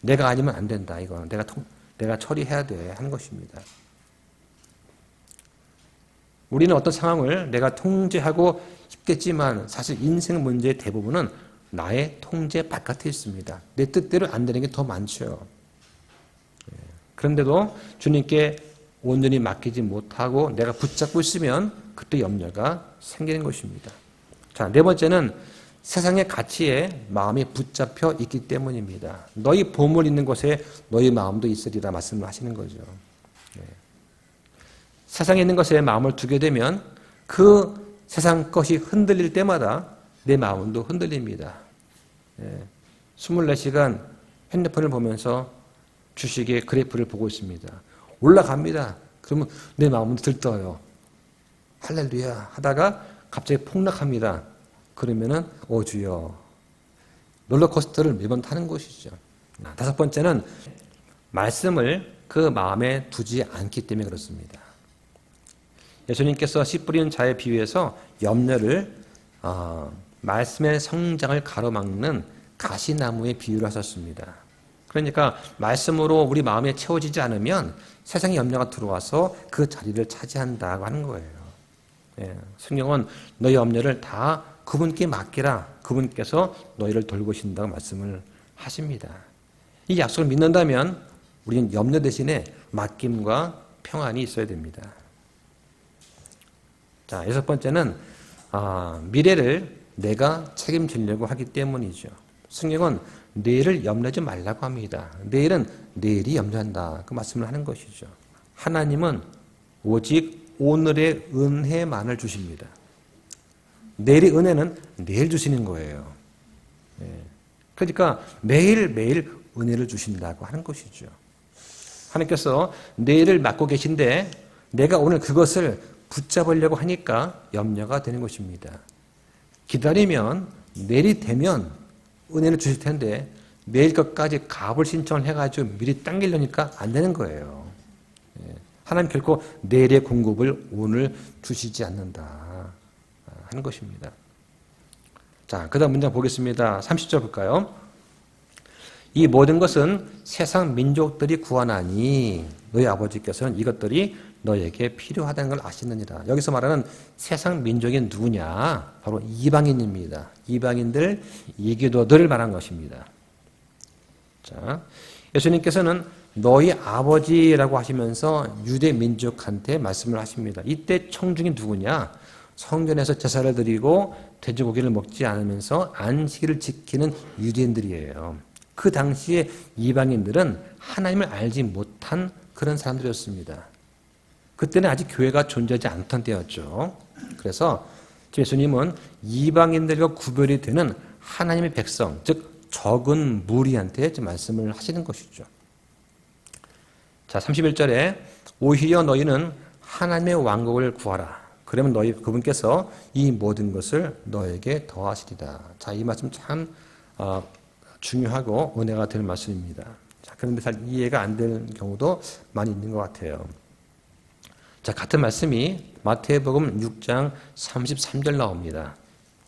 내가 아니면 안 된다. 이거는 내가 처리해야 돼 하는 것입니다. 우리는 어떤 상황을 내가 통제하고 싶겠지만 사실 인생 문제의 대부분은 나의 통제 바깥에 있습니다. 내 뜻대로 안 되는 게 더 많죠. 그런데도 주님께 온전히 맡기지 못하고 내가 붙잡고 있으면 그때 염려가 생기는 것입니다. 자, 네 번째는 세상의 가치에 마음이 붙잡혀 있기 때문입니다. 너희 보물 있는 곳에 너희 마음도 있으리라 말씀을 하시는 거죠. 세상에 있는 것에 마음을 두게 되면 그 세상 것이 흔들릴 때마다 내 마음도 흔들립니다. 24시간 핸드폰을 보면서 주식의 그래프를 보고 있습니다. 올라갑니다. 그러면 내 마음은 들떠요. 할렐루야 하다가 갑자기 폭락합니다. 그러면은 주여. 롤러코스터를 매번 타는 것이죠. 다섯 번째는 말씀을 그 마음에 두지 않기 때문에 그렇습니다. 예수님께서 씨 뿌리는 자의 비유에서 염려를 말씀의 성장을 가로막는 가시나무의 비유를 하셨습니다. 그러니까 말씀으로 우리 마음에 채워지지 않으면 세상의 염려가 들어와서 그 자리를 차지한다고 하는 거예요. 성경은 너희 염려를 다 그분께 맡기라. 그분께서 너희를 돌보신다고 말씀을 하십니다. 이 약속을 믿는다면 우리는 염려 대신에 맡김과 평안이 있어야 됩니다. 자, 여섯 번째는 미래를 내가 책임지려고 하기 때문이죠. 성경은 내일을 염려하지 말라고 합니다. 내일은 내일이 염려한다. 그 말씀을 하는 것이죠. 하나님은 오직 오늘의 은혜만을 주십니다. 내일의 은혜는 내일 주시는 거예요. 그러니까 매일매일 은혜를 주신다고 하는 것이죠. 하나님께서 내일을 맡고 계신데 내가 오늘 그것을 붙잡으려고 하니까 염려가 되는 것입니다. 기다리면 내일이 되면 은혜를 주실 텐데 내일 것까지 값을 신청을 해가지고 미리 당기려니까 안 되는 거예요. 하나님 결코 내일의 공급을 오늘 주시지 않는다 하는 것입니다. 자, 그 다음 문장 보겠습니다. 30절 볼까요? 이 모든 것은 세상 민족들이 구하나니 너희 아버지께서는 이것들이 너에게 필요하다는 걸 아시느니라. 여기서 말하는 세상 민족이 누구냐? 바로 이방인입니다. 이방인들, 이교도들을 말한 것입니다. 자, 예수님께서는 너희 아버지라고 하시면서 유대 민족한테 말씀을 하십니다. 이때 청중이 누구냐? 성전에서 제사를 드리고 돼지고기를 먹지 않으면서 안식일을 지키는 유대인들이에요. 그 당시에 이방인들은 하나님을 알지 못한 그런 사람들이었습니다. 그때는 아직 교회가 존재하지 않던 때였죠. 그래서 예수님은 이방인들과 구별이 되는 하나님의 백성, 즉 적은 무리한테 말씀을 하시는 것이죠. 자, 31절에 오히려 너희는 하나님의 왕국을 구하라. 그러면 그분께서 이 모든 것을 너에게 더하시리다. 자, 이 말씀 참 중요하고 은혜가 될 말씀입니다. 자, 그런데 잘 이해가 안 되는 경우도 많이 있는 것 같아요. 자, 같은 말씀이 마태복음 6장 33절 나옵니다.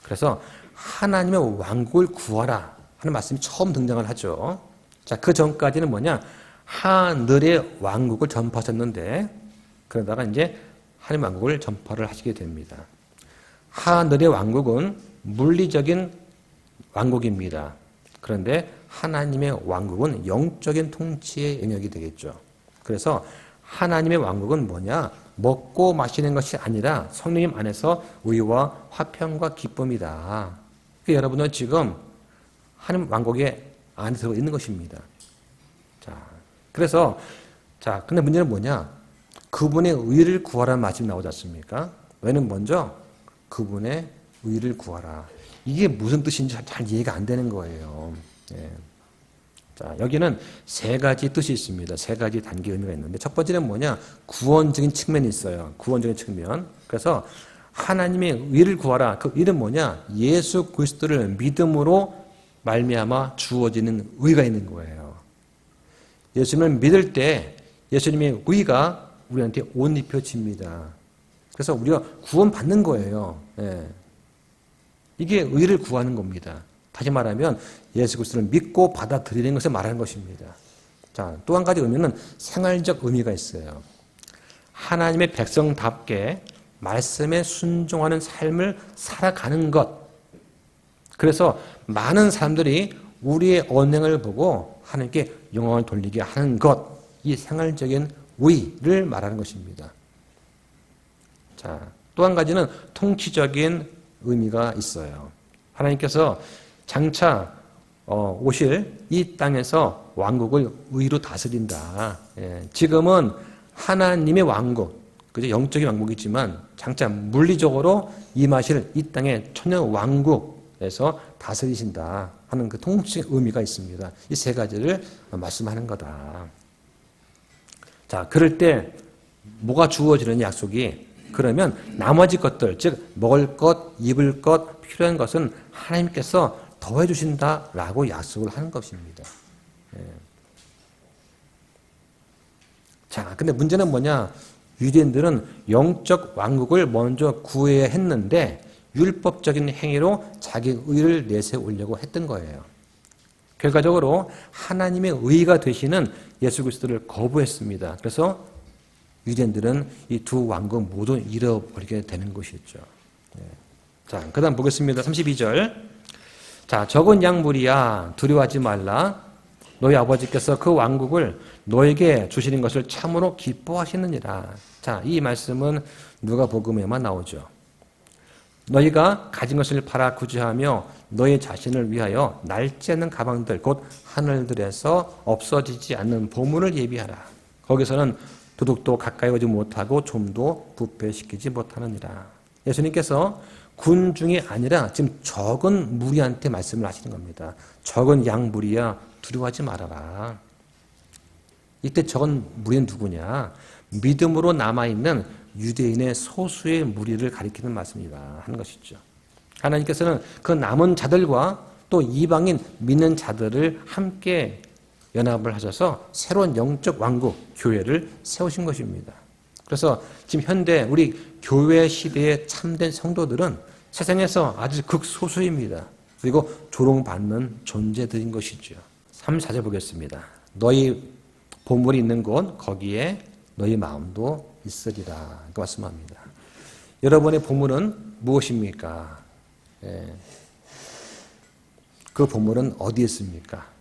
그래서 하나님의 왕국을 구하라 하는 말씀이 처음 등장을 하죠. 자, 그 전까지는 뭐냐? 하늘의 왕국을 전파하셨는데, 그러다가 이제 하나님 왕국을 전파를 하시게 됩니다. 하늘의 왕국은 물리적인 왕국입니다. 그런데 하나님의 왕국은 영적인 통치의 영역이 되겠죠. 그래서 하나님의 왕국은 뭐냐? 먹고 마시는 것이 아니라 성령님 안에서 의와 화평과 기쁨이다. 그러니까 여러분은 지금 하나님 왕국의 안에 들어 있는 것입니다. 자, 그래서 근데 문제는 뭐냐? 그분의 의를 구하라는 말씀이 나오지 않습니까? 왜냐면 먼저 그분의 의를 구하라. 이게 무슨 뜻인지 잘 이해가 안 되는 거예요. 예. 자, 여기는 세 가지 뜻이 있습니다. 세 가지 단계 의미가 있는데, 첫 번째는 뭐냐? 구원적인 측면이 있어요. 구원적인 측면. 그래서 하나님의 의를 구하라. 그 의는 뭐냐? 예수 그리스도를 믿음으로 말미암아 주어지는 의가 있는 거예요. 예수님을 믿을 때 예수님의 의가 우리한테 옷 입혀집니다. 그래서 우리가 구원받는 거예요. 예. 이게 의를 구하는 겁니다. 다시 말하면 예수 그리스도를 믿고 받아들이는 것을 말하는 것입니다. 자, 또 한 가지 의미는 생활적 의미가 있어요. 하나님의 백성답게 말씀에 순종하는 삶을 살아가는 것. 그래서 많은 사람들이 우리의 언행을 보고 하나님께 영광을 돌리게 하는 것. 이 생활적인 의를 말하는 것입니다. 자, 또 한 가지는 통치적인 의미가 있어요. 하나님께서 장차 오실 이 땅에서 왕국을 의로 다스린다. 예, 지금은 하나님의 왕국, 그죠? 영적인 왕국이지만 장차 물리적으로 임하실 이 땅의 천년 왕국에서 다스리신다 하는 그 통치의 의미가 있습니다. 이 세 가지를 말씀하는 거다. 자, 그럴 때 뭐가 주어지는 약속이? 그러면 나머지 것들, 즉 먹을 것, 입을 것, 필요한 것은 하나님께서 더해 주신다라고 약속을 하는 것입니다. 예. 자, 근데 문제는 뭐냐? 유대인들은 영적 왕국을 먼저 구해야 했는데 율법적인 행위로 자기 의를 내세우려고 했던 거예요. 결과적으로 하나님의 의가 되시는 예수 그리스도를 거부했습니다. 그래서 유대인들은 이 두 왕국 모두 잃어버리게 되는 것이죠. 자, 그 다음 보겠습니다. 32절. 자, 적은 양물이야 두려워하지 말라. 너희 아버지께서 그 왕국을 너에게 주시는 것을 참으로 기뻐하시느니라. 자, 이 말씀은 누가복음에만 나오죠. 너희가 가진 것을 팔아 구제하며 너희 자신을 위하여 낡지 않는 가방들 곧 하늘들에서 없어지지 않는 보물을 예비하라. 거기서는 도둑도 가까이 오지 못하고 좀도 부패시키지 못하느니라. 예수님께서 군중이 아니라 지금 적은 무리한테 말씀을 하시는 겁니다. 적은 양 무리야 두려워하지 말아라. 이때 적은 무리는 누구냐? 믿음으로 남아있는 유대인의 소수의 무리를 가리키는 말씀이다 하는 것이죠. 하나님께서는 그 남은 자들과 또 이방인 믿는 자들을 함께 연합을 하셔서 새로운 영적 왕국, 교회를 세우신 것입니다. 그래서 지금 현대 우리 교회 시대의 참된 성도들은 세상에서 아주 극소수입니다. 그리고 조롱받는 존재들인 것이죠. 34절 보겠습니다. 너희 보물이 있는 곳 거기에 너희 마음도 있으리라. 그 말씀합니다. 여러분의 보물은 무엇입니까? 예. 그 보물은 어디에 있습니까?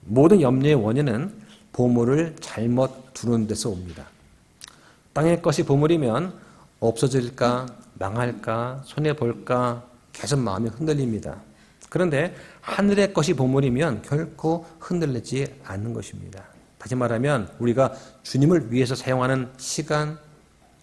모든 염려의 원인은 보물을 잘못 두는 데서 옵니다. 땅의 것이 보물이면 없어질까, 망할까, 손해볼까 계속 마음이 흔들립니다. 그런데 하늘의 것이 보물이면 결코 흔들리지 않는 것입니다. 다시 말하면 우리가 주님을 위해서 사용하는 시간,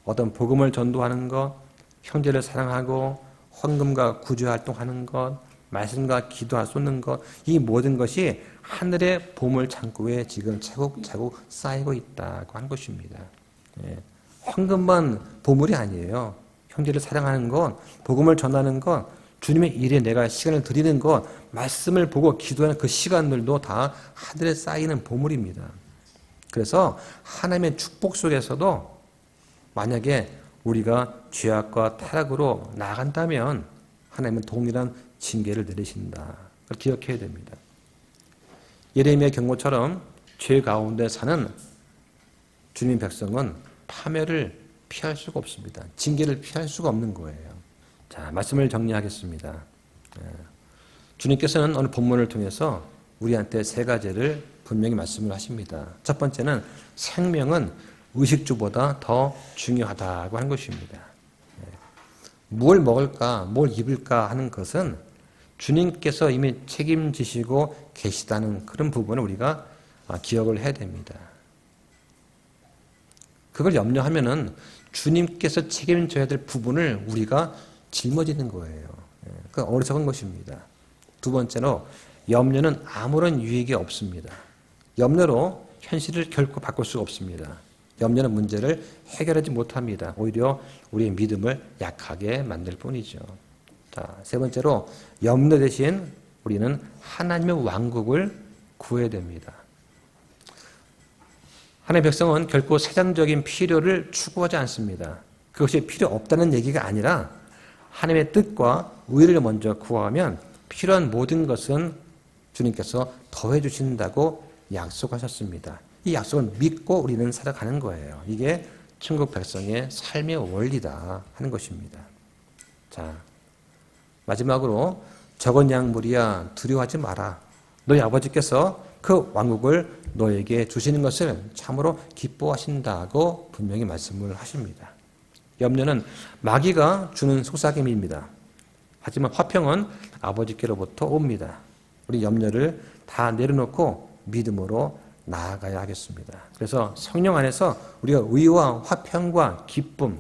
어떤 복음을 전도하는 것, 형제를 사랑하고 헌금과 구제활동하는 것, 말씀과 기도할 쏟는 것, 이 모든 것이 하늘의 보물 창고에 지금 차곡차곡 쌓이고 있다고 한 것입니다. 예. 헌금만 보물이 아니에요. 형제를 사랑하는 것, 복음을 전하는 것, 주님의 일에 내가 시간을 드리는 것, 말씀을 보고 기도하는 그 시간들도 다 하늘에 쌓이는 보물입니다. 그래서 하나님의 축복 속에서도 만약에 우리가 죄악과 타락으로 나아간다면 하나님은 동일한 징계를 내리신다. 그걸 기억해야 됩니다. 예레미야 경고처럼 죄 가운데 사는 주님 백성은 파멸을 피할 수가 없습니다. 징계를 피할 수가 없는 거예요. 자, 말씀을 정리하겠습니다. 주님께서는 오늘 본문을 통해서 우리한테 세 가지를 분명히 말씀을 하십니다. 첫 번째는 생명은 의식주보다 더 중요하다고 하는 것입니다. 뭘 먹을까, 뭘 입을까 하는 것은 주님께서 이미 책임지시고 계시다는 그런 부분을 우리가 기억을 해야 됩니다. 그걸 염려하면은 주님께서 책임져야 될 부분을 우리가 짊어지는 거예요. 그 어리석은 것입니다. 두 번째로 염려는 아무런 유익이 없습니다. 염려로 현실을 결코 바꿀 수가 없습니다. 염려는 문제를 해결하지 못합니다. 오히려 우리의 믿음을 약하게 만들 뿐이죠. 자, 세 번째로 염려 대신 우리는 하나님의 왕국을 구해야 됩니다. 하나님의 백성은 결코 세상적인 필요를 추구하지 않습니다. 그것이 필요 없다는 얘기가 아니라 하나님의 뜻과 의를 먼저 구하면 필요한 모든 것은 주님께서 더해 주신다고 약속하셨습니다. 이 약속을 믿고 우리는 살아가는 거예요. 이게 천국 백성의 삶의 원리다 하는 것입니다. 자, 마지막으로 적은 양물이야 두려워하지 마라. 너희 아버지께서 그 왕국을 너에게 주시는 것을 참으로 기뻐하신다고 분명히 말씀을 하십니다. 염려는 마귀가 주는 속삭임입니다. 하지만 화평은 아버지께로부터 옵니다. 우리 염려를 다 내려놓고 믿음으로 나아가야 하겠습니다. 그래서 성령 안에서 우리가 의와 화평과 기쁨,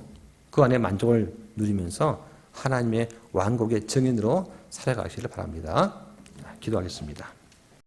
그 안에 만족을 누리면서 하나님의 왕국의 증인으로 살아가시길 바랍니다. 기도하겠습니다.